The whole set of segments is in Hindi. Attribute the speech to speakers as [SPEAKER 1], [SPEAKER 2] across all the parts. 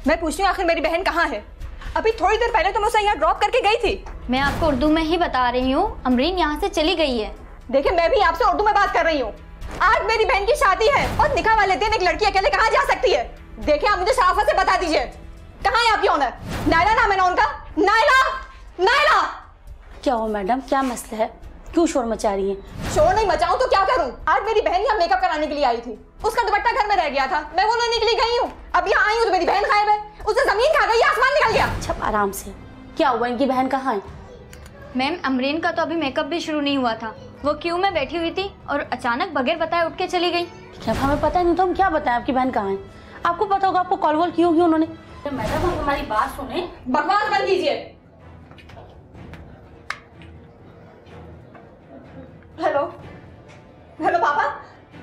[SPEAKER 1] मैं पूछ रही हूँ आखिर मेरी बहन कहाँ है? अभी थोड़ी देर पहले तो मैं उसे यहाँ ड्रॉप करके गई थी।
[SPEAKER 2] मैं आपको उर्दू में ही बता रही हूँ, अमरीन यहाँ से चली गई है।
[SPEAKER 1] देखिए मैं भी आपसे उर्दू में बात कर रही हूँ। आज मेरी बहन की शादी है और निकाह वाले दिन एक लड़की अकेले कहाँ जा सकती है? देखिए आप मुझे शराफत से बता दीजिए, कहाँ है आपकी ऑनर? नायला नाम है ना उनका? नायला, नायला।
[SPEAKER 3] क्या हो मैडम, क्या मसला है? क्यों शोर मचा रही हैं?
[SPEAKER 1] शोर नहीं मचाऊं तो क्या करूं? आज मेरी बहन यहाँ मेकअप कराने के लिए आई थी, उसका दुपट्टा घर में रह गया था, मैं वो लेने के लिए गई हूँ। अब यहाँ आई हूँ तो मेरी बहन गायब है। उसे जमीन खा गई, आसमान निकल गया।
[SPEAKER 3] अच्छा आराम से, क्या हुआ? इनकी बहन कहाँ है?
[SPEAKER 2] मैम अमरीन का तो अभी मेकअप भी शुरू नहीं हुआ था, वो क्यू में बैठी हुई थी और अचानक बगैर बताए उठ के चली गई।
[SPEAKER 3] क्या हमें पता नहीं तो हम क्या बताएं आपकी बहन कहाँ है? आपको पता होगा, आपको कॉल वॉल क्यों की उन्होंने? मैडम आप हमारी बात सुने।
[SPEAKER 1] बकवास बंद कीजिए। हेलो हेलो पापा,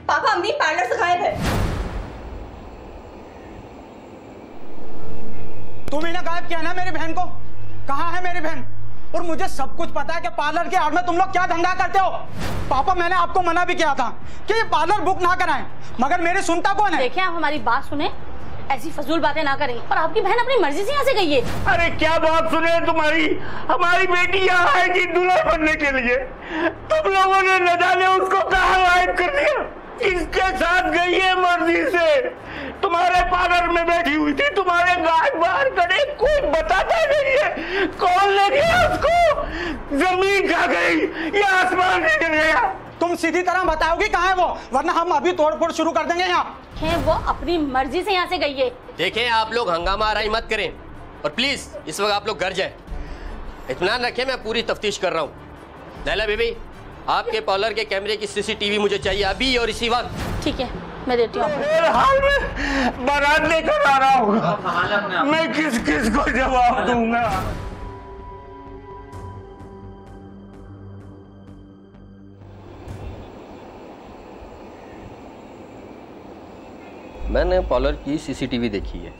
[SPEAKER 1] पापा अमरीन पार्लर से गायब है।
[SPEAKER 4] तुमने गायब किया ना मेरी बहन को? कहाँ है मेरी बहन? और मुझे सब कुछ पता है कि पार्लर के आड़ में तुम लोग क्या धंधा करते हो। पापा मैंने आपको मना भी किया था कि ये पार्लर बुक ना कराएं, मगर मेरी सुनता कौन है?
[SPEAKER 3] देखिए आप हमारी बात सुने, ऐसी फजूल बातें ना करें। और आपकी बहन अपनी मर्जी से यहाँ से गई है।
[SPEAKER 5] अरे क्या बात सुने तुम्हारी? हमारी बेटी यहाँ आएगी दूल्हा बनने के लिए, तुम लोगों ने न जाने उसको कहाँ गायब कर दिया। किसके साथ गई है मर्जी से? तुम्हारे पार्लर में बैठी हुई थी, तुम्हारे गायब बाहर करे, कोई बताता नहीं है। कौन ले गया उसको? जमीन खा गई या आसमान निकल गया?
[SPEAKER 4] तुम सीधी तरह बताओगी कहाँ है वो, वरना हम अभी तोड़फोड़ शुरू कर देंगे यहाँ।
[SPEAKER 3] वो अपनी मर्जी से यहाँ से गई है।
[SPEAKER 6] देखें आप लोग हंगामा आराई मत करें और प्लीज इस वक्त आप लोग घर जाएं। इत्मीनान रखें, मैं पूरी तफ्तीश कर रहा हूँ। नैला बेबी, आपके पार्लर के कैमरे की सीसीटीवी मुझे चाहिए अभी और इसी वक्त।
[SPEAKER 3] ठीक है मैं देती हूँ।
[SPEAKER 5] हाल में बारात लेकर आ रहा हूँ, मैं किस किस को जवाब दूंगा?
[SPEAKER 6] मैंने पार्लर की सीसीटीवी देखी है।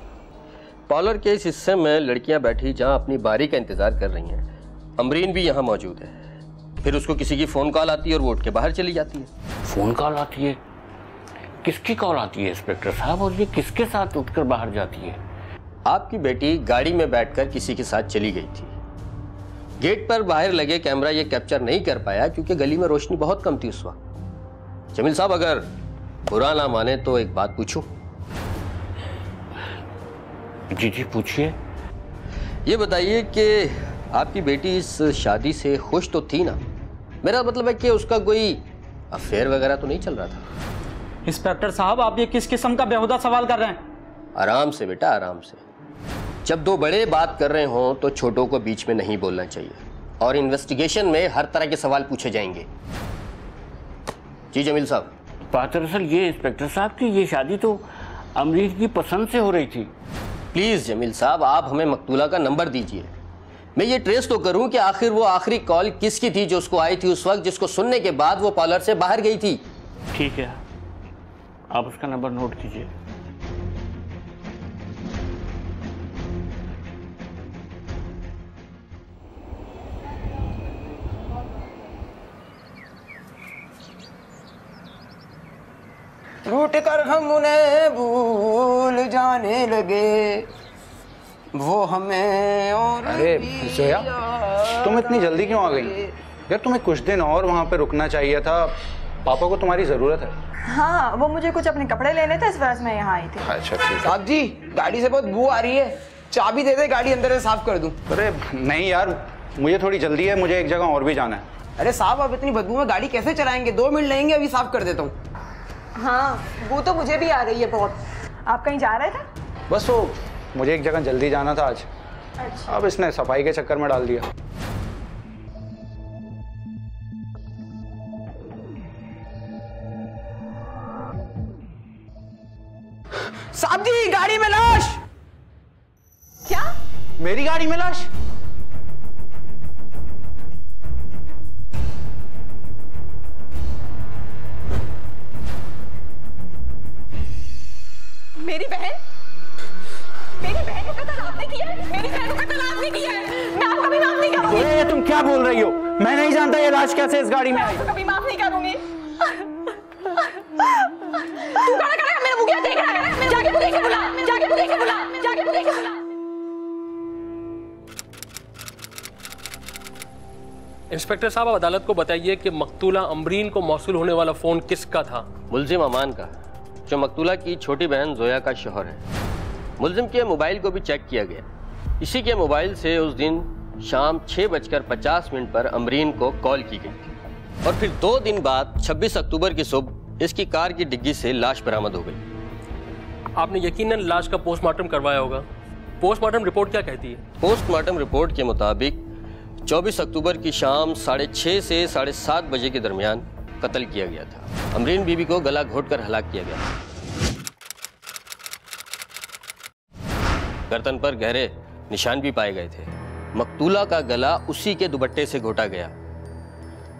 [SPEAKER 6] पार्लर के इस हिस्से में लड़कियां बैठी जहां अपनी बारी का इंतजार कर रही हैं। अमरीन भी यहां मौजूद है। फिर उसको किसी की फोन कॉल आती है और वो उठ के बाहर चली जाती है।
[SPEAKER 5] फोन कॉल आती है? किसकी कॉल आती है इंस्पेक्टर साहब, और ये किसके साथ उठकर बाहर जाती है?
[SPEAKER 6] आपकी बेटी गाड़ी में बैठकर किसी के साथ चली गई थी। गेट पर बाहर लगे कैमरा ये कैप्चर नहीं कर पाया क्योंकि गली में रोशनी बहुत कम थी उस वक्त। जमील साहब अगर बुरा ना माने तो एक बात पूछूं?
[SPEAKER 5] जी जी पूछिए।
[SPEAKER 6] ये बताइए कि आपकी बेटी इस शादी से खुश तो थी ना? मेरा मतलब है कि उसका कोई अफेयर वगैरह तो नहीं चल रहा था?
[SPEAKER 4] इंस्पेक्टर साहब आप ये किस किस्म का बेहुदा सवाल कर रहे हैं?
[SPEAKER 6] आराम से बेटा, आराम से। जब दो बड़े बात कर रहे हों तो छोटों को बीच में नहीं बोलना चाहिए और इन्वेस्टिगेशन में हर तरह के सवाल पूछे जाएंगे। जी जमील साहब।
[SPEAKER 5] बात दरअसल ये इंस्पेक्टर साहब की ये शादी तो अमरीन की पसंद से हो रही थी।
[SPEAKER 6] प्लीज जमील साहब आप हमें मकतूला का नंबर दीजिए, मैं ये ट्रेस तो करूं कि आखिर वो आखिरी कॉल किसकी थी जो उसको आई थी उस वक्त, जिसको सुनने के बाद वो पार्लर से बाहर गई थी।
[SPEAKER 5] ठीक है, आप उसका नंबर नोट कीजिए।
[SPEAKER 7] रूठ कर हम उन्हें भूल जाने लगे, वो हमें और।
[SPEAKER 8] अरे जोया, तुम इतनी जल्दी क्यों आ गई? यार तुम्हें कुछ दिन और वहाँ पे रुकना चाहिए था, पापा को तुम्हारी जरूरत है।
[SPEAKER 1] हाँ वो मुझे कुछ अपने कपड़े लेने थे, इस वजह से मैं यहाँ आई थी।
[SPEAKER 8] अच्छा ठीक।
[SPEAKER 7] साहब जी गाड़ी से बहुत बू आ रही है, चाबी दे दे, गाड़ी अंदर से साफ कर दूं।
[SPEAKER 8] अरे नहीं यार, मुझे थोड़ी जल्दी है, मुझे एक जगह और भी जाना है।
[SPEAKER 7] अरे साहब आप इतनी बदबू में गाड़ी कैसे चलाएंगे? 2 मिनट लगेंगे, अभी साफ कर देता हूँ।
[SPEAKER 1] हाँ वो तो मुझे भी आ रही है बहुत। आप कहीं जा रहे थे?
[SPEAKER 8] बस वो मुझे एक जगह जल्दी जाना था आज।
[SPEAKER 1] अच्छा।
[SPEAKER 8] अब इसने सफाई के चक्कर में डाल दिया।
[SPEAKER 7] साहब जी गाड़ी में लाश।
[SPEAKER 1] क्या?
[SPEAKER 8] मेरी गाड़ी में लाश?
[SPEAKER 1] मेरी बहन? मेरी बहन को कत्ल आपने किया है? मेरी बहन को कत्ल आपने किया है? मैं आपको कभी माफ नहीं करूंगी।
[SPEAKER 8] ये तुम क्या बोल रही हो? मैं नहीं जानता ये लाश कैसे इस गाड़ी में आई।
[SPEAKER 1] कभी माफ नहीं करूंगी। तू खड़ा खड़ा मेरा मुंह क्या देख रहा है? जाके मुझे बुला, जाके मुझे बुला, जाके मुझे
[SPEAKER 9] इंस्पेक्टर साहब, आप अदालत को बताइए कि मकतूला अमरीन को मौसूल होने वाला फोन किसका था?
[SPEAKER 6] मुल्जिम अमान का, जो मकतूला की छोटी बहन जोया का शौहर है। मुल्जिम के मोबाइल को भी चेक किया गया। इसी के मोबाइल से उस दिन शाम 6:50 पर अमरीन को कॉल की गई थी और फिर 2 दिन बाद 26 अक्टूबर की सुबह इसकी कार की डिग्गी से लाश बरामद हो गई।
[SPEAKER 9] आपने यकीनन लाश का पोस्टमार्टम करवाया होगा। पोस्टमार्टम रिपोर्ट क्या कहती है?
[SPEAKER 6] पोस्टमार्टम रिपोर्ट के मुताबिक 24 अक्टूबर की शाम 6:30 से 7:30 बजे के दरमियान कत्ल किया गया था। अमरीन बीबी को गला घोटकर हलाक किया गया। गर्दन पर गहरे निशान भी पाए गए थे। मकतूला का गला उसी के दुपट्टे से घोटा गया,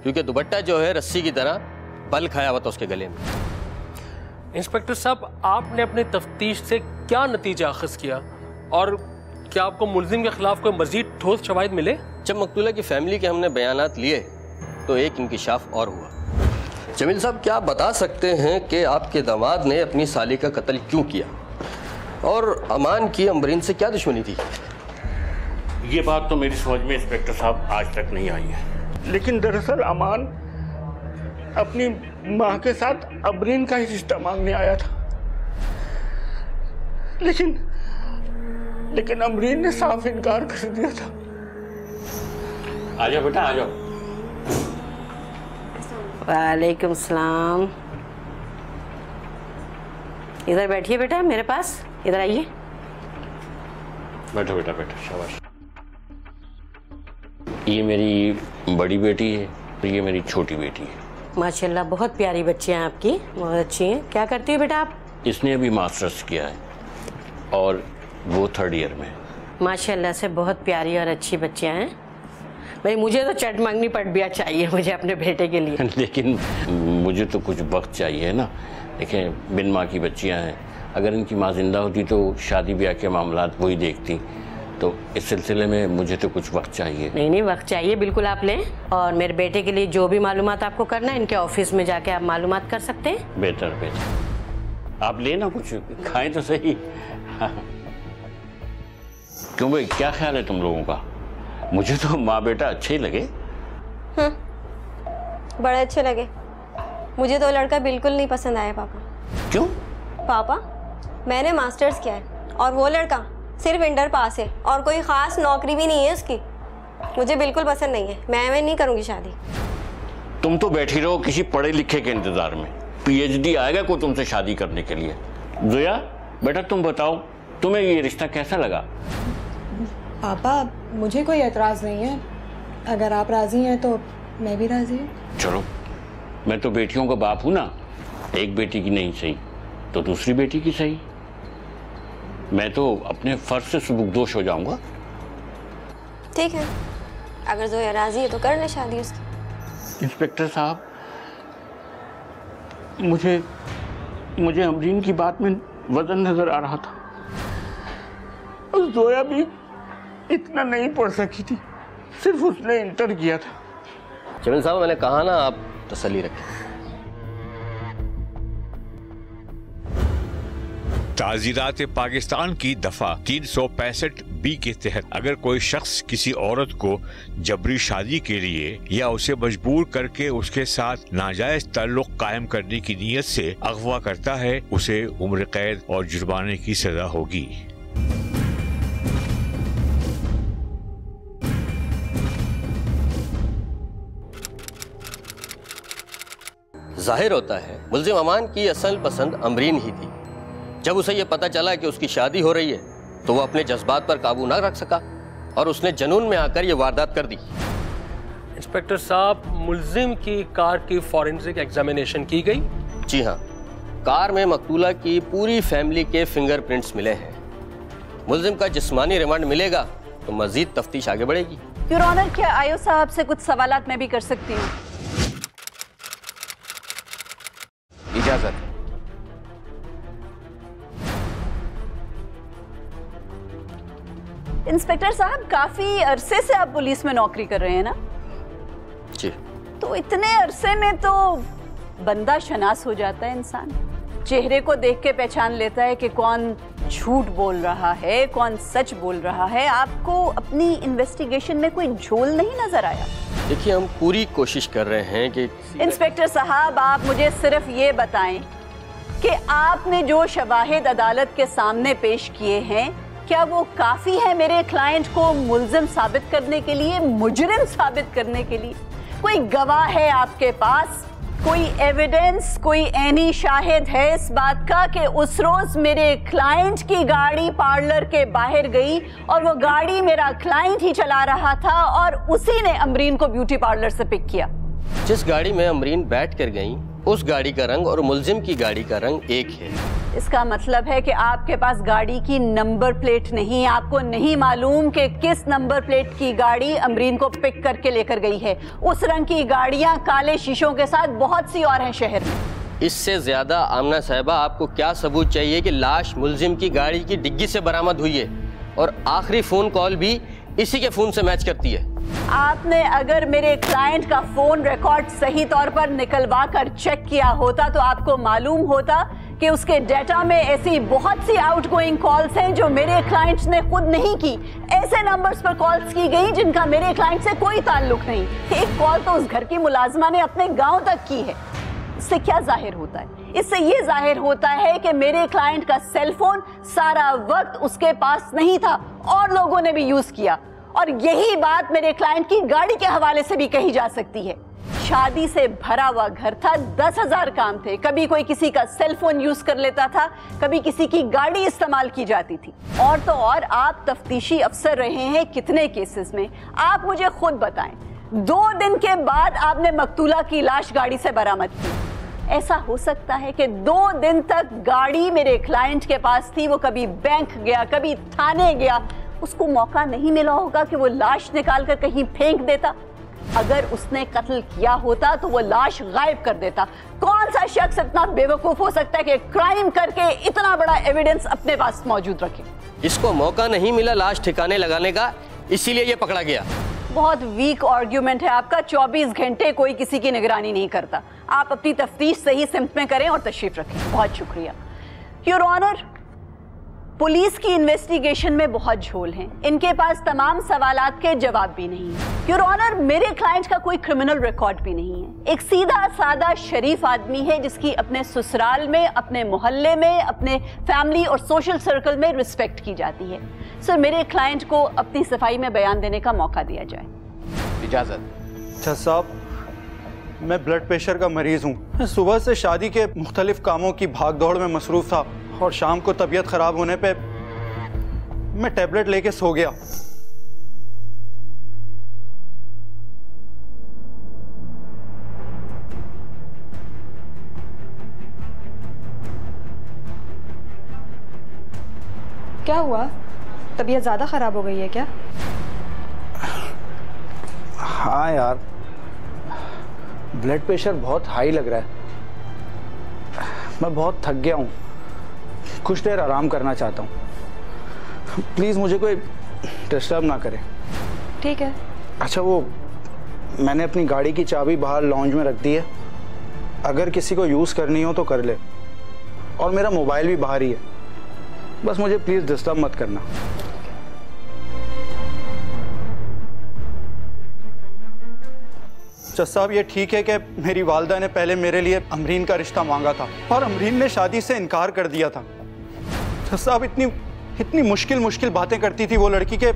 [SPEAKER 6] क्योंकि दुपट्टा जो है रस्सी की तरह बल खाया हुआ था उसके गले में।
[SPEAKER 9] इंस्पेक्टर साहब, आपने अपनी तफ्तीश से क्या नतीजा अखज़ किया और क्या आपको मुल्जिम के खिलाफ कोई मजीद ठोस शवाहिद मिले?
[SPEAKER 6] जब मकतूला की फैमिली के हमने बयानात लिए तो एक इंकिशाफ और हुआ। जमील साहब, क्या आप बता सकते हैं कि आपके दामाद ने अपनी साली का कत्ल क्यों किया और अमान की अमरीन से क्या दुश्मनी थी?
[SPEAKER 5] ये बात तो मेरी समझ में इंस्पेक्टर साहब आज तक नहीं आई है, लेकिन दरअसल अमान अपनी माँ के साथ अमरीन का ही रिश्ता मांगने आया था, लेकिन अमरीन ने साफ इनकार कर दिया था। आ जाओ बेटा, आ जाओ।
[SPEAKER 3] वालेकुम सलाम। इधर बैठिए बेटा, मेरे पास इधर आइए।
[SPEAKER 5] बैठो बेटा, बैठो, शाबाश। ये मेरी बड़ी बेटी है और ये मेरी छोटी बेटी है।
[SPEAKER 3] माशाल्लाह, बहुत प्यारी बच्ची हैं आपकी, बहुत अच्छी हैं। क्या करती हो बेटा आप?
[SPEAKER 5] इसने अभी मास्टर्स किया है और वो 3rd ईयर में।
[SPEAKER 3] माशाल्लाह से बहुत प्यारी और अच्छी बच्चियां हैं। भाई मुझे तो चट मांगनी पट भी चाहिए मुझे अपने बेटे के लिए।
[SPEAKER 5] लेकिन मुझे तो कुछ वक्त चाहिए ना। देखें, बिन माँ की बच्चियां हैं, अगर इनकी माँ जिंदा होती तो शादी ब्याह के मामलात वही देखती, तो इस सिलसिले में मुझे तो कुछ वक्त चाहिए।
[SPEAKER 3] नहीं, वक्त चाहिए, बिल्कुल आप लें। और मेरे बेटे के लिए जो भी मालूमात आपको करना है, इनके ऑफिस में जाके आप मालूमात कर सकते हैं।
[SPEAKER 5] बेहतर, आप लेना, कुछ खाएं तो सही। क्यों भाई, क्या ख्याल है तुम लोगों का? मुझे तो माँ बेटा अच्छे ही लगे।
[SPEAKER 10] बड़े अच्छे लगे। मुझे तो लड़का बिल्कुल नहीं पसंद आया पापा।
[SPEAKER 5] क्यों?
[SPEAKER 10] पापा, मैंने मास्टर्स किया है और वो लड़का सिर्फ इंटर पास है और कोई ख़ास नौकरी भी नहीं है उसकी। मुझे बिल्कुल पसंद नहीं है। मैं नहीं करूँगी शादी।
[SPEAKER 5] तुम तो बैठी रहो किसी पढ़े लिखे के इंतजार में। PhD आएगा कोई तुमसे शादी करने के लिए। जोया बेटा, तुम बताओ, तुम्हें ये रिश्ता कैसा लगा?
[SPEAKER 1] पापा, मुझे कोई एतराज़ नहीं है। अगर आप राज़ी हैं तो मैं भी राज़ी हूँ।
[SPEAKER 5] चलो, मैं तो बेटियों का बाप हूँ ना। एक बेटी की नहीं सही तो दूसरी बेटी की सही। मैं तो अपने फर्ज से सुबुकदोश हो जाऊंगा।
[SPEAKER 10] ठीक है, अगर जोया राजी है तो कर ले शादी उसकी।
[SPEAKER 5] इंस्पेक्टर साहब, मुझे अमरीन की बात में वजन नजर आ रहा था। जोया भी इतना नहीं पढ़ सकी थी, सिर्फ उसने इंटर किया था।
[SPEAKER 6] जमील साहब, मैंने कहा ना, आप तसल्ली रखें।
[SPEAKER 11] ताज़ीरात पाकिस्तान की दफा 365B के तहत अगर कोई शख्स किसी औरत को जबरी शादी के लिए या उसे मजबूर करके उसके साथ नाजायज ताल्लुक कायम करने की नीयत से अगवा करता है, उसे उम्र कैद और जुर्माने की सजा होगी।
[SPEAKER 6] जाहिर होता है मुल्जिम अमान की असल पसंद अमरीन ही थी। जब उसे यह पता चला कि उसकी शादी हो रही है तो वो अपने जज्बात पर काबू ना रख सका और उसने जुनून में आकर ये वारदात कर दी।
[SPEAKER 9] इंस्पेक्टर साहब, मुल्जिम की कार की फॉरेंसिक एग्जामिनेशन की गई?
[SPEAKER 6] जी हाँ, कार में मकतूला की पूरी फैमिली के फिंगरप्रिंट्स मिले हैं। मुल्जिम का जिस्मानी रिमांड मिलेगा तो मजीद तफ्तीश आगे बढ़ेगी।
[SPEAKER 12] योर ऑनर, क्या आयो साहब से कुछ सवालात मैं भी कर सकती हूँ?
[SPEAKER 7] इजाजत।
[SPEAKER 12] इंस्पेक्टर साहब, काफी अरसे से आप पुलिस में नौकरी कर रहे हैं ना?
[SPEAKER 6] जी।
[SPEAKER 12] तो इतने अरसे में तो बंदा शनास हो जाता है इंसान। चेहरे को देख के पहचान लेता है कि कौन झूठ बोल रहा है, कौन सच बोल रहा है। आपको अपनी इन्वेस्टिगेशन में कोई झोल नहीं नजर आया?
[SPEAKER 6] देखिए, हम पूरी कोशिश कर रहे हैं कि
[SPEAKER 12] इंस्पेक्टर साहब, आप मुझे सिर्फ ये बताएं कि आपने जो शवाहिद अदालत के सामने पेश किए हैं, क्या वो काफी है मेरे क्लाइंट को मुल्जिम साबित करने के लिए, मुजरिम साबित करने के लिए? कोई गवाह है आपके पास? कोई एविडेंस, कोई ऐनी शाहिद है इस बात का कि उस रोज मेरे क्लाइंट की गाड़ी पार्लर के बाहर गई और वो गाड़ी मेरा क्लाइंट ही चला रहा था और उसी ने अमरीन को ब्यूटी पार्लर से पिक किया?
[SPEAKER 6] जिस गाड़ी में अमरीन बैठ कर गई, उस गाड़ी का रंग और मुल्जिम की गाड़ी का रंग एक है।
[SPEAKER 12] इसका मतलब है कि आपके पास गाड़ी की नंबर प्लेट नहीं, आपको नहीं मालूम कि किस नंबर प्लेट की गाड़ी अमरीन को पिक करके लेकर गई है। उस रंग की गाड़ियां काले शीशों के साथ बहुत सी और हैं शहर में।
[SPEAKER 6] इससे ज्यादा आमना साहिबा आपको क्या सबूत चाहिए कि लाश मुल्जिम की गाड़ी की डिग्गी से बरामद हुई है और आखिरी फोन कॉल भी इसी के फोन से मैच करती है?
[SPEAKER 12] आपने अगर मेरे क्लाइंट का फोन रिकॉर्ड सही तौर पर निकलवा कर चेक किया होता तो आपको मालूम होता कि उसके डेटा में ऐसी बहुत सी आउटगोइंग कॉल्स हैं जो मेरे क्लाइंट्स ने खुद नहीं की। ऐसे नंबर्स पर कॉल्स की गई जिनका मेरे क्लाइंट से कोई ताल्लुक नहीं। एक कॉल तो उस घर की मुलाजमा ने अपने गांव तक की है। इससे क्या जाहिर होता है? इससे ये जाहिर होता है कि मेरे क्लाइंट का सेलफोन सारा वक्त उसके पास नहीं था और लोगों ने भी यूज किया। और यही बात मेरे क्लाइंट की गाड़ी के हवाले से भी कही जा सकती है। शादी से भरा हुआ घर था, 10,000 काम थे। कभी कोई किसी का सेलफोन यूज कर लेता था, कभी किसी की गाड़ी इस्तेमाल की जाती थी। और तो और आप तफ्तीशी अफसर रहे हैं कितने केसेस में, आप मुझे खुद बताएं। 2 दिन के बाद आपने मकतूला की लाश गाड़ी से बरामद की। ऐसा हो सकता है कि 2 दिन तक गाड़ी मेरे क्लाइंट के पास थी, वो कभी बैंक गया, कभी थाने गया, उसको मौका नहीं मिला होगा कि वो लाश निकाल कर कहीं फेंक देता? अगर उसने कत्ल किया होता तो वो लाश गायब कर देता। कौन सा शख्स इतना बेवकूफ हो सकता है कि क्राइम करके इतना बड़ा एविडेंस अपने पास मौजूद रखे?
[SPEAKER 6] इसको मौका नहीं मिला लाश ठिकाने लगाने का, इसीलिए ये पकड़ा गया।
[SPEAKER 12] बहुत वीक आर्ग्यूमेंट है आपका। 24 घंटे कोई किसी की निगरानी नहीं करता। आप अपनी तफ्तीश सही सिमत में करें और तशरीफ रखें। बहुत शुक्रिया। योर ऑनर, पुलिस की इन्वेस्टिगेशन में बहुत झोल हैं। इनके पास तमाम सवालात के जवाब भी नहीं है। योर ऑनर, मेरे क्लाइंट का कोई क्रिमिनल रिकॉर्ड भी नहीं है। एक सीधा सादा शरीफ आदमी है जिसकी अपने ससुराल में, अपने मोहल्ले में, अपने फैमिली और सोशल सर्कल में रिस्पेक्ट की जाती है। सर, मेरे क्लाइंट को अपनी सफाई में बयान देने का मौका दिया जाए।
[SPEAKER 7] इजाजत।
[SPEAKER 8] अच्छा साहब, मैं ब्लड प्रेशर का मरीज हूँ। मैं सुबह से शादी के मुख्तलिफ कामों की भाग दौड़ में मसरूफ था और शाम को तबीयत खराब होने पे मैं टैबलेट लेके सो गया।
[SPEAKER 1] क्या हुआ? तबीयत ज्यादा खराब हो गई है क्या?
[SPEAKER 8] हाँ यार, ब्लड प्रेशर बहुत हाई लग रहा है। मैं बहुत थक गया हूँ, कुछ देर आराम करना चाहता हूँ। प्लीज़ मुझे कोई डिस्टर्ब ना करे।
[SPEAKER 1] ठीक है।
[SPEAKER 8] अच्छा, वो मैंने अपनी गाड़ी की चाबी बाहर लॉन्ज में रख दी है, अगर किसी को यूज़ करनी हो तो कर ले। और मेरा मोबाइल भी बाहर ही है, बस मुझे प्लीज़ डिस्टर्ब मत करना। जज साहब, ये ठीक है कि मेरी वालदा ने पहले मेरे लिए अमरीन का रिश्ता मांगा था और अमरीन ने शादी से इनकार कर दिया था। जज साहब, इतनी मुश्किल बातें करती थी वो लड़की के,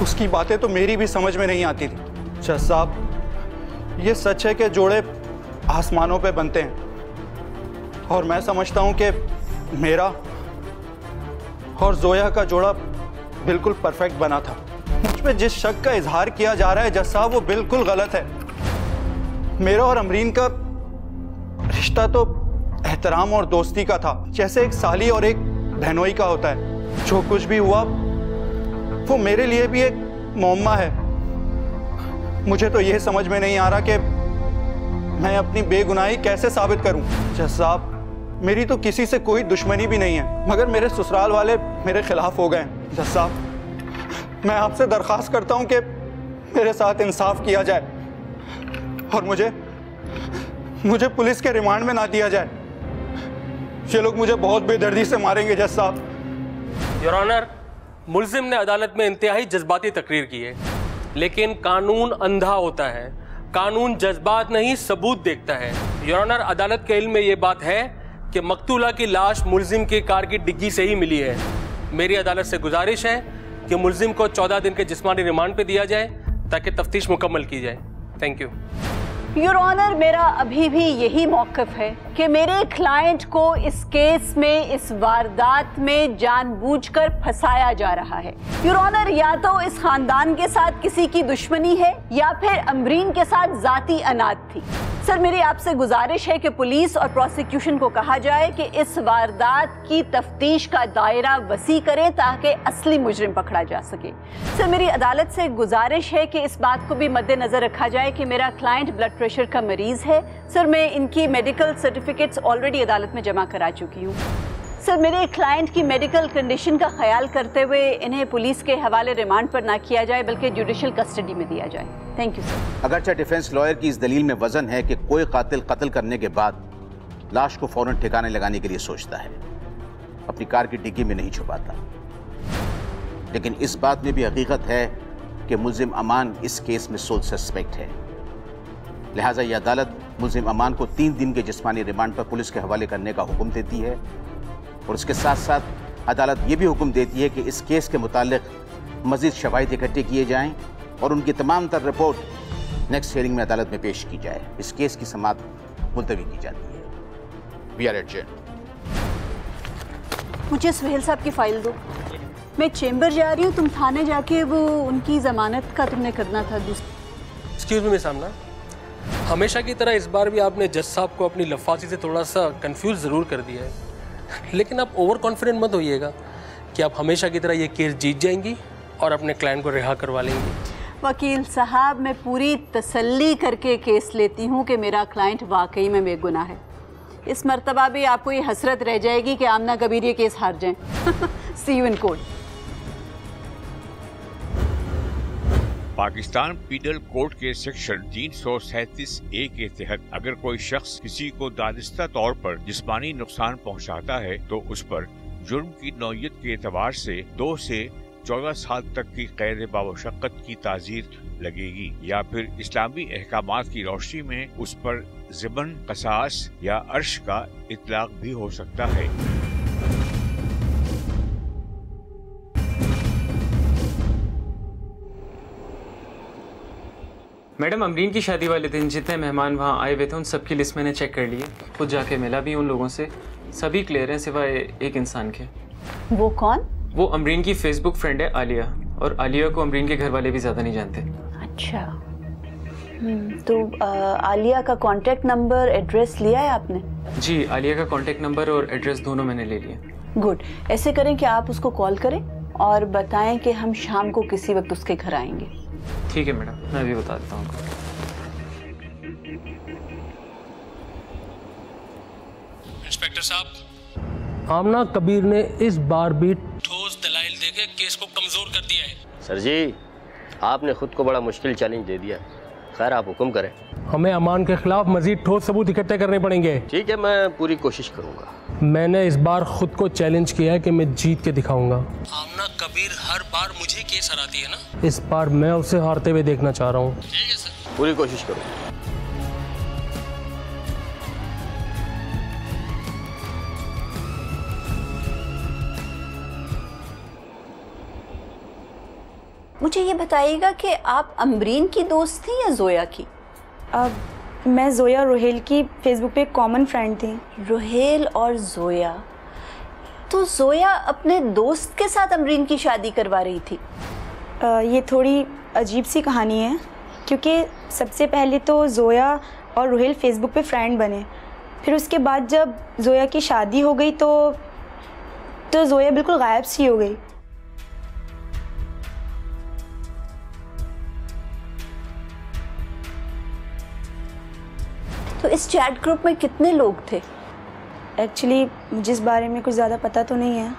[SPEAKER 8] उसकी बातें तो मेरी भी समझ में नहीं आती थी। जज साहब, ये सच है कि जोड़े आसमानों पे बनते हैं और मैं समझता हूँ कि मेरा और जोया का जोड़ा बिल्कुल परफेक्ट बना था। मुझ पे जिस शक का इजहार किया जा रहा है जज साहब, वो बिल्कुल गलत है। मेरा और अमरीन का रिश्ता तो एहतराम और दोस्ती का था, जैसे एक साली और एक बहनोई का होता है। जो कुछ भी हुआ वो मेरे लिए भी एक मुअम्मा है। मुझे तो यह समझ में नहीं आ रहा कि मैं अपनी बेगुनाही कैसे साबित करूं। जज साहब, मेरी तो किसी से कोई दुश्मनी भी नहीं है, मगर मेरे ससुराल वाले मेरे खिलाफ हो गए। जज साहब, मैं आपसे दरख्वास्त करता हूं कि मेरे साथ इंसाफ किया जाए और मुझे पुलिस के रिमांड में ना दिया जाए। ये लोग मुझे बहुत बेदर्दी से मारेंगे जज साहब।
[SPEAKER 9] योर ऑनर, मुल्जिम ने अदालत में इंतहाई जज्बाती तकरीर की है। लेकिन कानून अंधा होता है। कानून जज्बात नहीं सबूत देखता है। योर ऑनर, अदालत के इल्म में ये बात है कि मकतूला की लाश मुलजिम की कार की डिग्गी से ही मिली है। मेरी अदालत से गुजारिश है कि मुलजिम को 14 दिन के जिस्मानी रिमांड पे दिया जाए ताकि तफ्तीश मुकम्मल की जाए। Thank you.
[SPEAKER 12] योर ऑनर, मेरा अभी भी यही मौक़िफ़ है कि मेरे क्लाइंट को इस केस में, इस वारदात में जानबूझकर फंसाया जा रहा है। योर ऑनर, या तो इस खानदान के साथ किसी की दुश्मनी है या फिर अमरीन के साथ जाती अनाद थी। सर, मेरी आपसे गुजारिश है कि पुलिस और प्रोसिक्यूशन को कहा जाए कि इस वारदात की तफ्तीश का दायरा वसी करें ताकि असली मुजरिम पकड़ा जा सके। सर, मेरी अदालत से गुजारिश है कि इस बात को भी मद्देनजर रखा जाए कि मेरा क्लाइंट ब्लड प्रेशर का मरीज है। सर, मैं इनकी मेडिकल सर्टिफिकेट्स ऑलरेडी अदालत में जमा करा चुकी हूँ। सर, मेरे क्लाइंट की मेडिकल कंडीशन का ख्याल करते हुए इन्हें पुलिस के हवाले रिमांड पर ना किया जाए बल्कि जुडिशल कस्टडी में दिया जाए। Thank you sir.
[SPEAKER 13] अगरचे डिफेंस लॉयर की इस दलील में वजन है कि कोई कातिल कत्ल करने के बाद लाश को फौरन ठिकाने लगाने के लिए सोचता है, अपनी कार की डिग्गी में नहीं छुपाता। लेकिन इस बात में भी हकीकत है कि मुलजिम अमान इस केस में सोल सस्पेक्ट है। लिहाजा यह अदालत मुलजिम अमान को 3 दिन के जिस्मानी रिमांड पर पुलिस के हवाले करने का हुक्म देती है और उसके साथ साथ अदालत ये भी हुक्म देती है कि इस केस के मुतालिक मजीद शवाहिद इकट्ठे किए जाएं और उनकी तमाम तर रिपोर्ट नेक्स्ट हियरिंग में अदालत में पेश की जाए। इस केस की समाअत मुलतवी की जाती है। We are adjourned.
[SPEAKER 12] मुझे सुहेल साहब की फाइल दो। मैं चेंबर जा रही हूँ, तुम थाने जाके वो उनकी जमानत का तुमने करना था।
[SPEAKER 9] एक्सक्यूज मी मिस आमना, हमेशा की तरह इस बार भी आपने जज साहब को अपनी लफाजी से थोड़ा सा कंफ्यूज ज़रूर कर दिया है, लेकिन आप ओवर कॉन्फिडेंट मत होइएगा कि आप हमेशा की तरह ये केस जीत जाएंगी और अपने क्लाइंट को रिहा करवा लेंगी।
[SPEAKER 12] वकील साहब, मैं पूरी तसल्ली करके केस लेती हूँ कि मेरा क्लाइंट वाकई में बेगुनाह है। इस मर्तबा भी आपको ये हसरत रह जाएगी कि आमना कबीर ये केस हार जाएं। See you in court.
[SPEAKER 11] Pakistan penal code के सेक्शन 337A के तहत अगर कोई शख्स किसी को दानिस्ता तौर पर जिस्मानी नुकसान पहुंचाता है तो उस पर जुर्म की नौयत के एतबार से 2 से 14 साल तक की कैद बामुशक्कत की ताज़ीर लगेगी या फिर इस्लामी अहकामात की रोशनी में उस पर ज़िमन, क़सास या अर्श का इतलाक भी हो सकता है।
[SPEAKER 14] मैडम, अमरीन की शादी वाले दिन जितने मेहमान वहाँ आए हुए थे उन सबकी लिस्ट मैंने चेक कर ली है। खुद जाके मिला भी उन लोगों से, सभी क्लियर हैं सिवाय एक इंसान के।
[SPEAKER 12] वो कौन?
[SPEAKER 14] वो अमरीन की फेसबुक फ्रेंड है आलिया, और आलिया को अमरीन के घर वाले भी ज़्यादा नहीं जानते।
[SPEAKER 12] अच्छा, तो आलिया का कॉन्टेक्ट नंबर, एड्रेस लिया है आपने?
[SPEAKER 14] जी, आलिया का कॉन्टेक्ट नंबर और एड्रेस दोनों मैंने ले लिया।
[SPEAKER 12] गुड। ऐसे करें कि आप उसको कॉल करें और बताएं कि हम शाम को किसी वक्त उसके घर आएंगे।
[SPEAKER 14] ठीक है मैडम, मैं भी बता देता हूँ।
[SPEAKER 9] इंस्पेक्टर साहब, आमना कबीर ने इस बार भी ठोस दलाइल देके केस को कमजोर कर दिया है।
[SPEAKER 6] सर जी, आपने खुद को बड़ा मुश्किल चैलेंज दे दिया। खैर, आप हुक्म करें।
[SPEAKER 9] हमें अमान के खिलाफ मजीद ठोस सबूत इकट्ठे करने पड़ेंगे।
[SPEAKER 6] ठीक है, मैं पूरी कोशिश करूंगा।
[SPEAKER 9] मैंने इस बार खुद को चैलेंज किया है कि मैं जीत के दिखाऊंगा। आमना कबीर हर बार मुझे केस हराती है ना, इस बार मैं उसे हारते हुए देखना चाह रहा हूँ।
[SPEAKER 6] ठीक है सर, पूरी कोशिश करूंगा।
[SPEAKER 12] मुझे ये बताइएगा कि आप अमरीन की दोस्त थी या जोया की?
[SPEAKER 15] मैं जोया रोहेल की फेसबुक पे कॉमन फ्रेंड थी।
[SPEAKER 12] रोहेल और जोया, तो जोया अपने दोस्त के साथ अमरीन की शादी करवा रही थी?
[SPEAKER 15] ये थोड़ी अजीब सी कहानी है, क्योंकि सबसे पहले तो जोया और रोहेल फेसबुक पे फ्रेंड बने, फिर उसके बाद जब जोया की शादी हो गई तो जोया बिल्कुल गायब सी हो गई।
[SPEAKER 12] तो इस चैट ग्रुप में कितने लोग थे?
[SPEAKER 15] एक्चुअली मुझे इस बारे में कुछ ज़्यादा पता तो नहीं है।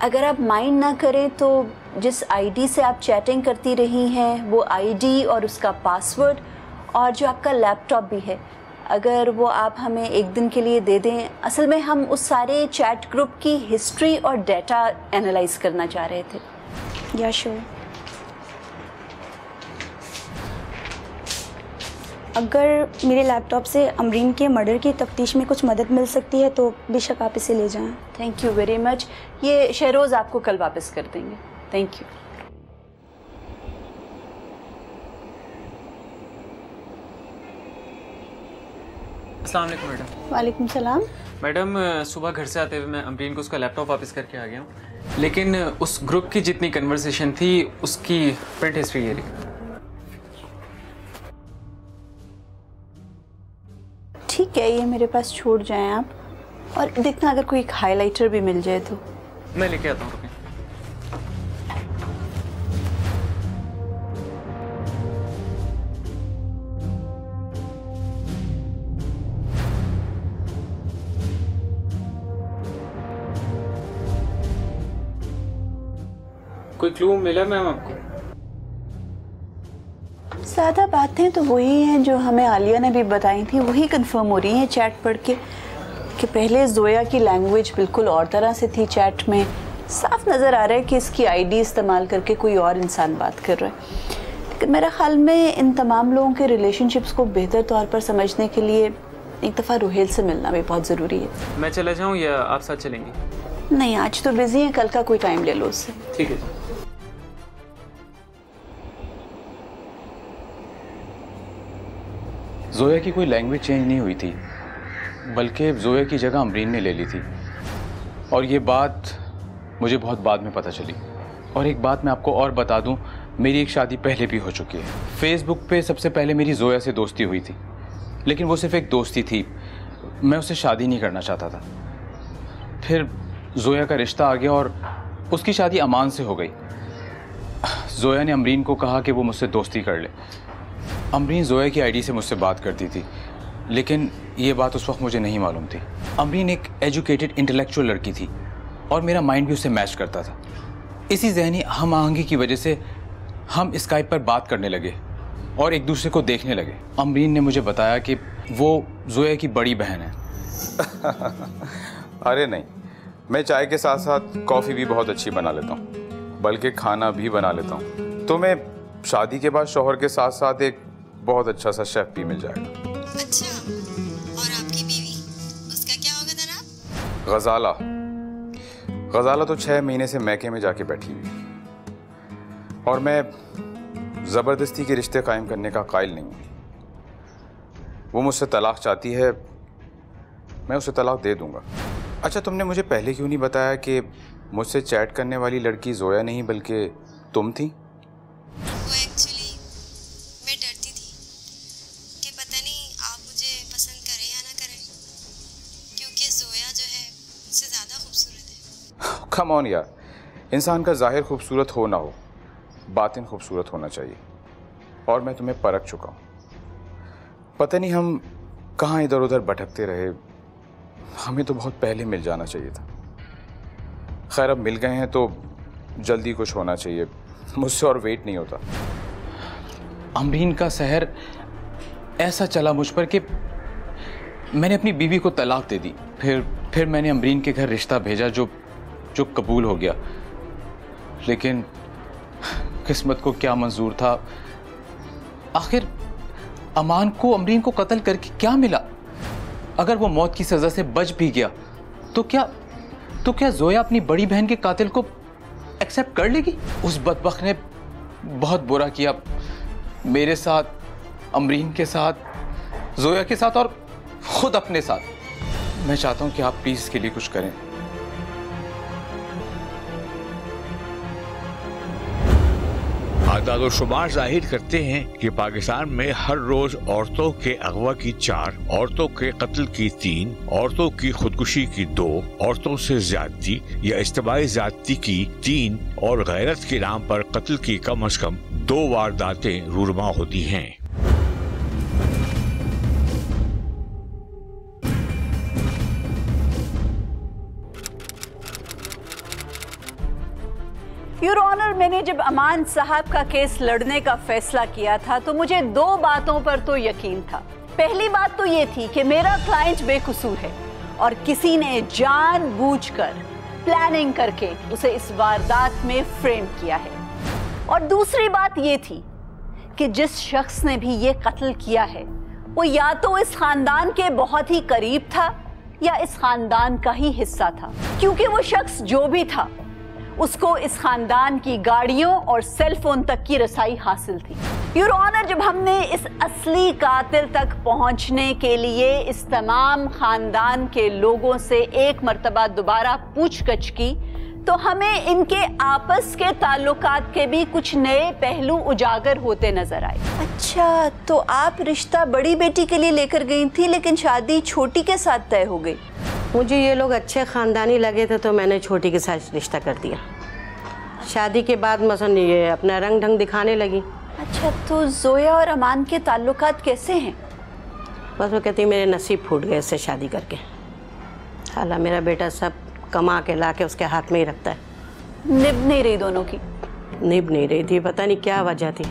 [SPEAKER 12] अगर आप माइंड ना करें तो जिस आईडी से आप चैटिंग करती रही हैं वो आईडी और उसका पासवर्ड और जो आपका लैपटॉप भी है, अगर वो आप हमें एक दिन के लिए दे दें। असल में हम उस सारे चैट ग्रुप की हिस्ट्री और डेटा एनालाइज करना चाह रहे थे।
[SPEAKER 15] या श्योर। अगर मेरे लैपटॉप से अमरीन के मर्डर की तफ्तीश में कुछ मदद मिल सकती है तो बेशक आप इसे ले जाएं।
[SPEAKER 12] Thank you very much. ये शहरोज़ आपको कल वापस कर देंगे। Thank you.
[SPEAKER 14] अस्सलाम वालेकुम मैडम।
[SPEAKER 15] वालेकुम सलाम।
[SPEAKER 14] मैडम सुबह घर से आते हुए मैं अमरीन को उसका लैपटॉप वापस करके आ गया हूँ, लेकिन उस ग्रुप की जितनी कन्वर्सेशन थी उसकी प्रिंट हिस्ट्री ये रही।
[SPEAKER 12] ठीक है, ये मेरे पास छोड़ जाएं आप, और देखना अगर कोई हाइलाइटर भी मिल जाए तो।
[SPEAKER 14] मैं लेके आता हूँ। कोई क्लू मिला मैम आपको?
[SPEAKER 12] ज़्यादा बातें तो वही हैं जो हमें आलिया ने भी बताई थी, वही कंफर्म हो रही हैं चैट पढ़ के, कि पहले जोया की लैंग्वेज बिल्कुल और तरह से थी चैट में। साफ नज़र आ रहा है कि इसकी आईडी इस्तेमाल करके कोई और इंसान बात कर रहा है। लेकिन मेरे ख्याल में इन तमाम लोगों के रिलेशनशिप्स को बेहतर तौर पर समझने के लिए एक दफ़ा रुहेल से मिलना भी बहुत ज़रूरी है।
[SPEAKER 14] मैं चला जाऊँ या आप साथ चलेंगी?
[SPEAKER 12] नहीं, आज तो बिजी हैं, कल का कोई टाइम ले लो उससे।
[SPEAKER 14] ठीक है।
[SPEAKER 16] जोया की कोई लैंग्वेज चेंज नहीं हुई थी, बल्कि जोया की जगह अमरीन ने ले ली थी, और ये बात मुझे बहुत बाद में पता चली। और एक बात मैं आपको और बता दूं, मेरी एक शादी पहले भी हो चुकी है। फेसबुक पे सबसे पहले मेरी जोया से दोस्ती हुई थी, लेकिन वो सिर्फ एक दोस्ती थी, मैं उससे शादी नहीं करना चाहता था। फिर जोया का रिश्ता आ गया और उसकी शादी अमान से हो गई। जोया ने अमरीन को कहा कि वो मुझसे दोस्ती कर ले। अमरीन जोया की आईडी से मुझसे बात करती थी, लेकिन ये बात उस वक्त मुझे नहीं मालूम थी। अमरीन एक एजुकेटेड इंटेलेक्चुअल लड़की थी और मेरा माइंड भी उससे मैच करता था। इसी ज़हनी हम आहंगी की वजह से हम स्काइप पर बात करने लगे और एक दूसरे को देखने लगे। अमरीन ने मुझे बताया कि वो जोया की बड़ी बहन है।
[SPEAKER 8] अरे नहीं, मैं चाय के साथ साथ कॉफ़ी भी बहुत अच्छी बना लेता हूँ, बल्कि खाना भी बना लेता हूँ। तो मैं शादी के बाद शौहर के साथ साथ एक बहुत अच्छा सा शेफ भी मिल जाएगा।
[SPEAKER 10] अच्छा, और आपकी बीवी, उसका क्या होगा जनाब?
[SPEAKER 8] गजाला। गजाला तो 6 महीने से मैके में जाके बैठी हुई, और मैं ज़बरदस्ती के रिश्ते कायम करने का कायल नहीं हूँ। वो मुझसे तलाक चाहती है, मैं उसे तलाक दे दूंगा। अच्छा, तुमने मुझे पहले क्यों नहीं बताया कि मुझसे चैट करने वाली लड़की जोया नहीं बल्कि तुम थी?
[SPEAKER 10] वो एक्चुअली मैं डरती थी कि पता नहीं आप मुझे पसंद करें या ना करें, क्योंकि जोया जो है मुझसे ज़्यादा खूबसूरत है।
[SPEAKER 8] कम ऑन यार, इंसान का ज़ाहिर खूबसूरत हो ना हो, बातिन खूबसूरत होना चाहिए, और मैं तुम्हें परख चुका हूँ। पता नहीं हम कहाँ इधर उधर भटकते रहे, हमें तो बहुत पहले मिल जाना चाहिए था। खैर, अब मिल गए हैं तो जल्दी कुछ होना चाहिए, मुझसे और वेट नहीं होता।
[SPEAKER 16] अमरीन का सहर ऐसा चला मुझ पर कि मैंने अपनी बीवी को तलाक दे दी। फिर मैंने अमरीन के घर रिश्ता भेजा जो कबूल हो गया, लेकिन किस्मत को क्या मंजूर था। आखिर अमान को अमरीन को कत्ल करके क्या मिला? अगर वो मौत की सजा से बच भी गया तो क्या जोया अपनी बड़ी बहन के कातिल को एक्सेप्ट कर लेगी? उस बदबख्त ने बहुत बुरा किया मेरे साथ, अमरीन के साथ, जोया के साथ और खुद अपने साथ। मैं चाहता हूं कि आप प्लीज इसके लिए कुछ करें।
[SPEAKER 11] आदाद शुमार जाहिर करते हैं कि पाकिस्तान में हर रोज औरतों के अगवा की 4, औरतों के कत्ल की 3, औरतों की खुदकुशी की 2, औरतों से ज्यादती या इज्तिमाई ज्यादती की 3 और गैरत के नाम पर कत्ल की कम अज कम 2 वारदातें रूरमा होती हैं।
[SPEAKER 12] योर ऑनर, मैंने जब अमान साहब का केस लड़ने का फैसला किया था तो मुझे 2 बातों पर तो यकीन था। पहली बात तो ये थी कि मेरा क्लाइंट बेकसूर है और किसी ने जानबूझकर प्लानिंग करके उसे इस वारदात में फ्रेम किया है। और दूसरी बात ये थी कि जिस शख्स ने भी ये कत्ल किया है वो या तो इस खानदान के बहुत ही करीब था या इस खानदान का ही हिस्सा था, क्योंकि वो शख्स जो भी था उसको इस खानदान की गाड़ियों और सेल फोन तक की रसाई हासिल थी। योर ऑनर, जब हमने इस असली कातिल तक पहुंचने के लिए इस तमाम खानदान के लोगों से एक मर्तबा दोबारा पूछगछ की तो हमें इनके आपस के ताल्लुकात के भी कुछ नए पहलू उजागर होते नजर आए।
[SPEAKER 17] अच्छा, तो आप रिश्ता बड़ी बेटी के लिए लेकर गई थी लेकिन शादी छोटी के साथ तय हो गई।
[SPEAKER 18] मुझे ये लोग अच्छे ख़ानदानी लगे थे तो मैंने छोटी के साथ रिश्ता कर दिया। शादी के बाद मसन ये अपना रंग ढंग दिखाने लगी।
[SPEAKER 17] अच्छा, तो जोया और अमान के ताल्लुकात कैसे हैं?
[SPEAKER 18] बस वो कहती मेरे नसीब फूट गए इससे शादी करके। हाला मेरा बेटा सब कमा के ला के उसके हाथ में ही रखता है।
[SPEAKER 12] निभ नहीं रही दोनों की?
[SPEAKER 18] निभ नहीं रही थी, पता नहीं क्या वजह थी।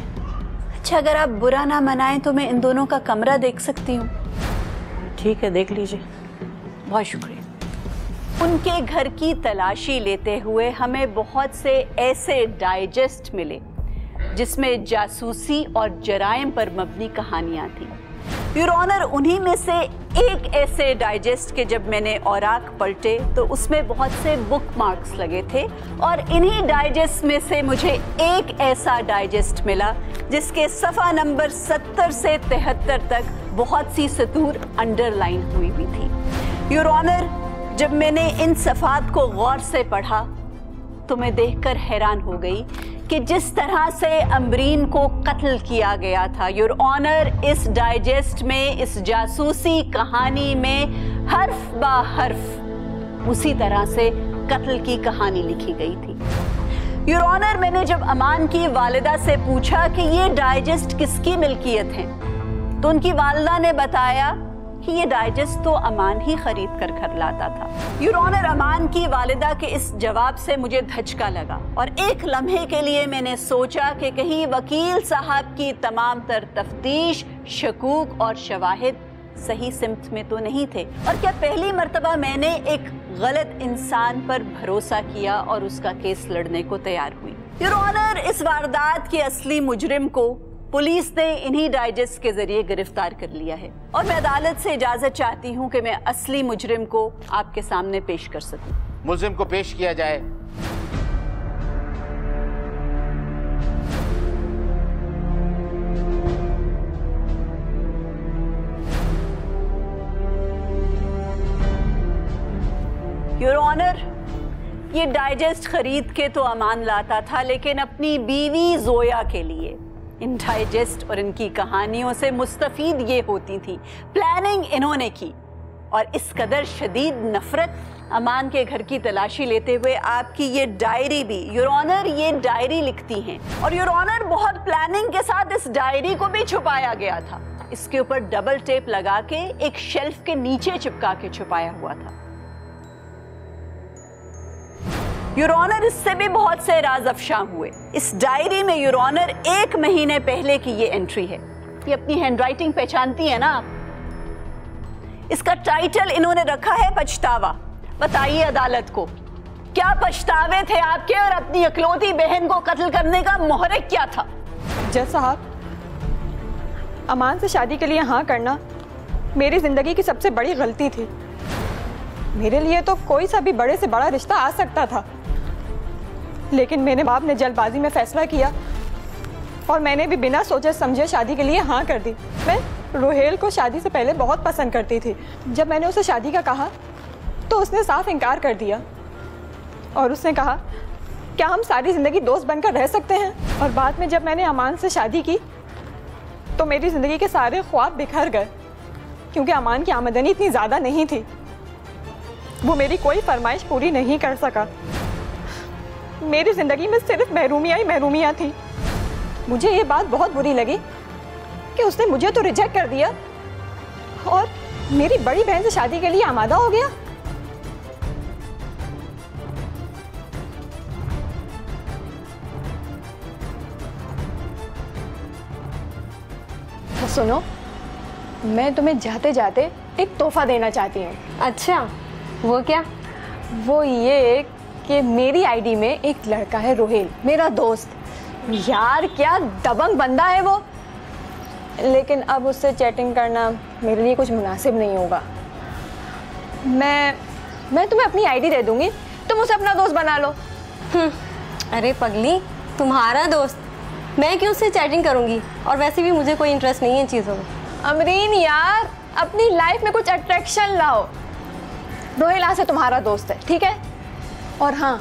[SPEAKER 17] अच्छा, अगर आप बुरा ना मनाएं तो मैं इन दोनों का कमरा देख सकती हूँ?
[SPEAKER 18] ठीक है, देख लीजिए।
[SPEAKER 12] बहुत शुक्रिया। उनके घर की तलाशी लेते हुए हमें बहुत से ऐसे डाइजेस्ट मिले जिसमें जासूसी और जराइम पर मबनी कहानियां थी। योर ऑनर, उन्हीं में से एक ऐसे डाइजेस्ट के जब मैंने औराक पलटे तो उसमें बहुत से बुक मार्क्स लगे थे और इन्हीं डाइजेस्ट में से मुझे एक ऐसा डाइजेस्ट मिला जिसके सफ़ा नंबर 70 से 73 तक बहुत सी सतूर अंडरलाइन हुई भी थी। योर ऑनर, जब मैंने इन सफ़ात को गौर से पढ़ा तो मैं देखकर हैरान हो गई कि जिस तरह से अमरीन को कत्ल किया गया था, योर ऑनर, इस डाइजेस्ट में, इस जासूसी कहानी में हर्फ बा हर्फ उसी तरह से कत्ल की कहानी लिखी गई थी। योर ऑनर, मैंने जब अमान की वालिदा से पूछा कि ये डाइजेस्ट किसकी मिल्कियत है तो उनकी वालिदा ने बताया कि ये डाइजेस्ट तो अमान ही खरीद कर घर लाता था। योर ऑनर, अमान की वालिदा के इस जवाब से मुझे धचका लगा और एक लम्हे के लिए मैंने सोचा कि कहीं वकील साहब की तमाम तर तफ्तीश, शकूक और शवाहिद सही सिमत में तो नहीं थे और क्या पहली मर्तबा मैंने एक गलत इंसान पर भरोसा किया और उसका केस लड़ने को तैयार हुई। योर ऑनर, इस वारदात के असली मुजरिम को पुलिस ने इन्हीं डाइजेस्ट के जरिए गिरफ्तार कर लिया है और मैं अदालत से इजाजत चाहती हूँ कि मैं असली मुजरिम को आपके सामने पेश कर सकूं।
[SPEAKER 13] मुलजिम को पेश किया जाए।
[SPEAKER 12] योर ऑनर, ये डाइजेस्ट खरीद के तो अमान लाता था लेकिन अपनी बीवी जोया के लिए। इन डाइजेस्ट और इनकी कहानियों से मुस्तफीद ये होती थी। प्लानिंग इन्होंने की और इस कदर शदीद नफरत। अमान के घर की तलाशी लेते हुए आपकी ये डायरी भी, योर ऑनर, ये डायरी लिखती हैं और योर ऑनर, बहुत प्लानिंग के साथ इस डायरी को भी छुपाया गया था। इसके ऊपर डबल टेप लगा के एक शेल्फ के नीचे चिपका के छुपाया हुआ था। योर ऑनर, इससे भी बहुत से राज अफशा हुए। इस डायरी में योर ऑनर 1 महीने पहले की ये एंट्री है। ये अपनी हैंडराइटिंग पहचानती है ना आप? इसका टाइटल इन्होंने रखा है पछतावा। बताइए अदालत को, क्या पछतावे थे आपके और अपनी इकलौती बहन को कत्ल करने का मोहरक क्या था?
[SPEAKER 1] जज साहब, अमान से शादी के लिए हाँ करना मेरी जिंदगी की सबसे बड़ी गलती थी। मेरे लिए तो कोई सा भी बड़े से बड़ा रिश्ता आ सकता था, लेकिन मेरे बाप ने जल्दबाजी में फैसला किया और मैंने भी बिना सोचे समझे शादी के लिए हाँ कर दी। मैं रोहेल को शादी से पहले बहुत पसंद करती थी। जब मैंने उसे शादी का कहा तो उसने साफ इनकार कर दिया और उसने कहा क्या हम सारी ज़िंदगी दोस्त बनकर रह सकते हैं। और बाद में जब मैंने अमान से शादी की तो मेरी ज़िंदगी के सारे ख्वाब बिखर गए, क्योंकि अमान की आमदनी इतनी ज़्यादा नहीं थी। वो मेरी कोई फरमाइश पूरी नहीं कर सका। मेरी ज़िंदगी में सिर्फ महरूमियाँ ही महरूमियाँ थी। मुझे ये बात बहुत बुरी लगी कि उसने मुझे तो रिजेक्ट कर दिया और मेरी बड़ी बहन से शादी के लिए आमादा हो गया। तो सुनो, मैं तुम्हें जाते जाते एक तोहफा देना चाहती हूँ।
[SPEAKER 2] अच्छा, वो क्या?
[SPEAKER 1] वो ये कि मेरी आईडी में एक लड़का है रोहेल, मेरा दोस्त। यार क्या दबंग बंदा है वो। लेकिन अब उससे चैटिंग करना मेरे लिए कुछ मुनासिब नहीं होगा। मैं तुम्हें अपनी आईडी दे दूंगी, तुम उसे अपना दोस्त बना लो।
[SPEAKER 19] अरे पगली, तुम्हारा दोस्त, मैं क्यों उससे चैटिंग करूंगी? और वैसे भी मुझे कोई इंटरेस्ट नहीं है इन चीज़ों में।
[SPEAKER 1] अमरीन यार, अपनी लाइफ में कुछ अट्रैक्शन लाओ। रोहिल आज से तुम्हारा दोस्त है, ठीक है? और हाँ,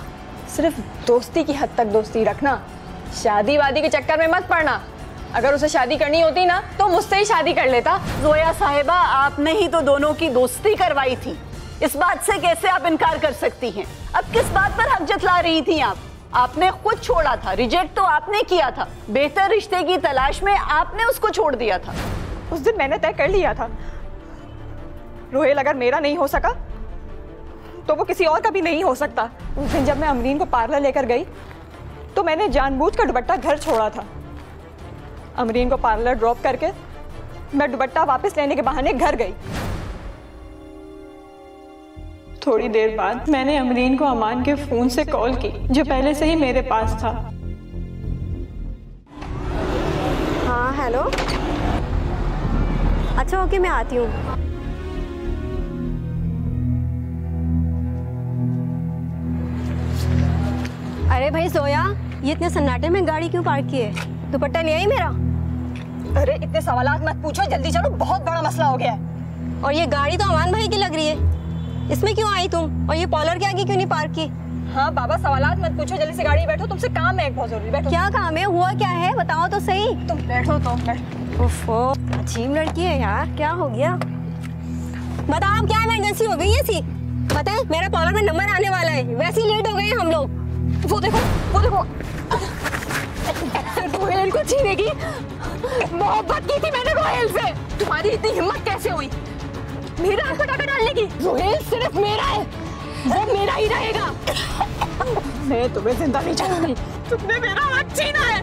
[SPEAKER 1] सिर्फ दोस्ती की हद तक दोस्ती रखना, शादी वादी के चक्कर में मत पड़ना। अगर उसे शादी करनी होती ना तो मुझसे ही शादी कर लेता।
[SPEAKER 12] जोया साहिबा, आपने ही तो दोनों की दोस्ती करवाई थी, इस बात से कैसे आप इनकार कर सकती हैं? अब किस बात पर हक जतला रही थी आप? आपने खुद छोड़ा था, रिजेक्ट तो आपने किया था। बेहतर रिश्ते की तलाश में आपने उसको छोड़ दिया था।
[SPEAKER 1] उस दिन मैंने तय कर लिया था, रोहेल अगर मेरा नहीं हो सका तो वो किसी और का भी नहीं हो सकता। उस दिन जब मैं अमरीन को पार्लर लेकर गई तो मैंने जानबूझकर दुपट्टा घर छोड़ा था। अमरीन को पार्लर ड्रॉप करके मैं दुपट्टा वापस लेने के बहाने घर गई। थोड़ी देर बाद मैंने अमरीन को अमान के फोन से कॉल की, जो पहले से ही मेरे पास था।
[SPEAKER 19] हाँ हेलो, अच्छा ओके, मैं आती हूँ। अरे भाई जोया, ये इतने सन्नाटे में गाड़ी क्यों पार्क की है? दुपट्टा ले आई मेरा?
[SPEAKER 1] अरे इतने सवालात मत पूछो, जल्दी चलो, बहुत बड़ा मसला हो गया है।
[SPEAKER 19] और ये गाड़ी तो अमान भाई की लग रही है, इसमें क्यों आई तुम? और ये पॉलर के आगे क्यों नहीं पार्क की?
[SPEAKER 1] हाँ बाबा, सवालात मत पूछो, जल्दी से गाड़ी में बैठो, तुमसे काम है एक बहुत जरूरी। बैठो।
[SPEAKER 19] क्या काम है? हुआ क्या है? बताओ तो सही।
[SPEAKER 1] तुम बैठो तो।
[SPEAKER 19] ओफो, अजीब लड़की है यार, क्या हो गया? बताओ क्या इमरजेंसी हो गई है? सी पता है मेरा पॉलर में नंबर आने वाला है, वैसे ही लेट हो गए हैं हम लोग।
[SPEAKER 1] वो देखो, वो देखो, रोहेल को छीनेगी। मोहब्बत की थी मैंने रोहेल से, तुम्हारी इतनी हिम्मत कैसे हुई मेरा हाथ पटाखा डालने की? रोहेल सिर्फ मेरा है, वो मेरा ही रहेगा। मैं तुम्हें जिंदा नहीं छोड़ूंगी, तुमने मेरा हक छीना है।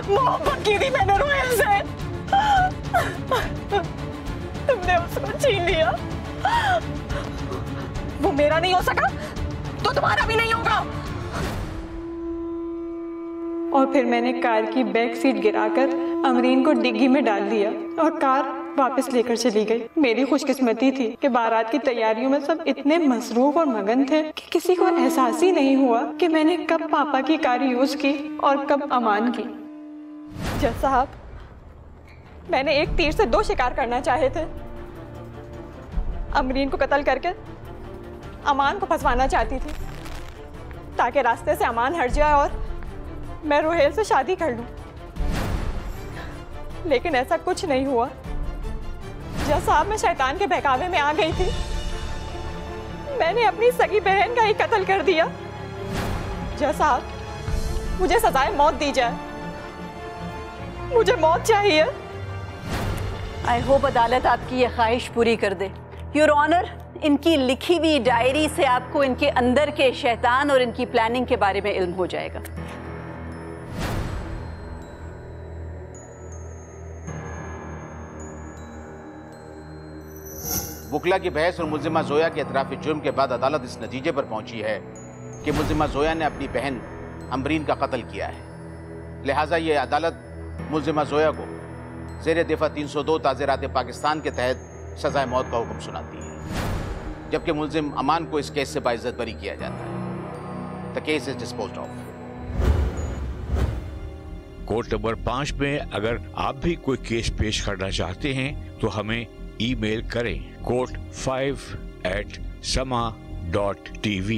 [SPEAKER 1] मोहब्बत की थी मैंने रोहेल से, तुमने उसको छीन लिया। वो मेरा नहीं हो सका तो तुम्हारा भी नहीं होगा। और फिर मैंने कार की बैक सीट गिराकर अमरीन को डिग्गी में डाल दिया और कार वापस लेकर चली गई। मेरी खुशकिस्मती थी कि बारात की तैयारियों में सब इतने मसरूफ और मगन थे कि किसी को एहसास ही नहीं हुआ कि मैंने कब पापा की कार यूज की और कब अमान की। जज साहब, मैंने एक तीर से दो शिकार करना चाहे थे। अमरीन को कत्ल करके अमान को फंसवाना चाहती थी ताकि रास्ते से अमान हट जाए और मैं रोहेल से शादी कर लूं, लेकिन ऐसा कुछ नहीं हुआ। जज साहब, मैं शैतान के बहकावे में आ गई थी, मैंने अपनी सगी बहन का ही कत्ल कर दिया। जज साहब, मुझे सजाए मौत दी जाए, मुझे मौत चाहिए।
[SPEAKER 12] आई होप अदालत आपकी ये ख्वाहिश पूरी कर दे। योर ऑनर, इनकी लिखी हुई डायरी से आपको इनके अंदर के शैतान और इनकी प्लानिंग के बारे में इल्म हो जाएगा।
[SPEAKER 13] वकला की बहस और मुल्जिमा जोया के इतराफ़ जुर्म के बाद अदालत इस नतीजे पर पहुंची है कि मुल्जिमा जोया ने अपनी बहन अमरीन का कत्ल किया है। लिहाजा ये अदालत मुल्जिमा जोया को ज़ेर दफ़ा 302 ताज़ीरात पाकिस्तान के तहत सज़ाए मौत का हुक्म सुनाती है, जबकि मुल्जिम अमान को इस केस से बाइज्जत बरी किया जाता है। The case is disposed of.
[SPEAKER 11] Court number 5 में अगर आप भी कोई केस पेश करना चाहते हैं तो हमें ईमेल करें court5@sama.tv।